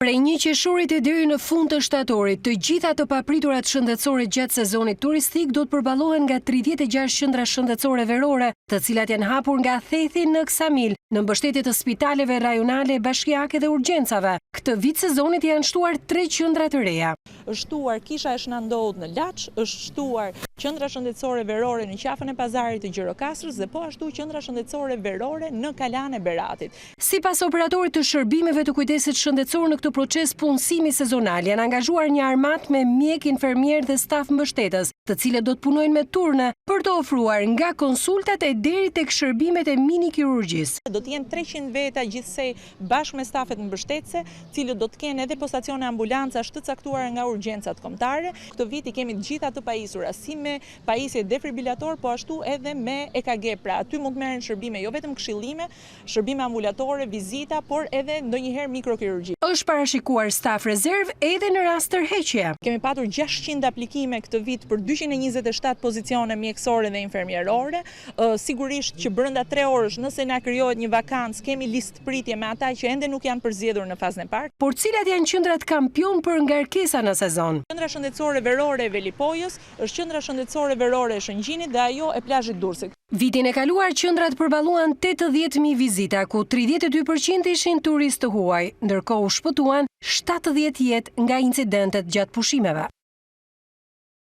Prej 1 qershorit e deri në fund të shtatorit, të gjitha të papriturat shëndetësore gjatë sezonit turistik do të përballohen nga 36 qendra shëndetësore verore, të cilat janë hapur nga Thethi në Ksamil, në mbështetje të spitaleve rajonale, bashkiake dhe urgjencave. Këtë vit sezonit janë shtuar 3 qendra të reja. Është shtuar kisha e Shnandodh në Laç, është shtuar qendra shëndetësore verore në qafën e pazarit të Gjirokastrës dhe po ashtu qendra shëndetësore verore në Kalan e Beratit. Sipas operatorit të shërbimeve të kujdesit shëndetësor në këtë proces punësimi sezonal janë angazhuar një armat me mjek, infermier dhe staf mbështetës, të cilët do të punojnë me turne për të ofruar nga konsultat e deri tek shërbimet e mini kirurgjisë. Do të jenë 300 veta gjithsej bashkë me stafet mbështetëse, cilët do të kenë edhe postacione ambulancash të caktuara nga urgjencat kombëtare. Këtë vit i kemi të gjitha të pajisura, si me pajisje defibrilator, po ashtu edhe me EKG. Pra aty mund të merren shërbime jo vetëm këshillime, shërbime ambulatore, vizita, por edhe ndonjëherë mikrokirurgji. Është parashikuar staf rezerv edhe në rast tërheqje. Kemi patur 600 aplikime këtë vit për 227 pozicione mjekësore dhe infermierore. Sigurisht që brenda 3 orësh, nëse na krijohet një vakancë, kemi listë pritje me ata që ende nuk janë përzgjedhur në fazën e parë. Por cilat janë qendrat kampion për ngarkesa në sezon? Qendra shëndetësore verore e Velipojës, është qendra shëndetësore verore e Shëngjinit dhe ajo e plazhit Durrësit. Vitin e kaluar qendrat përballuan 80.000 vizita, ku 32% ishin turistë të huaj, ndërkohë u shpëtuan 70 jetë nga incidentet gjatë pushimeve.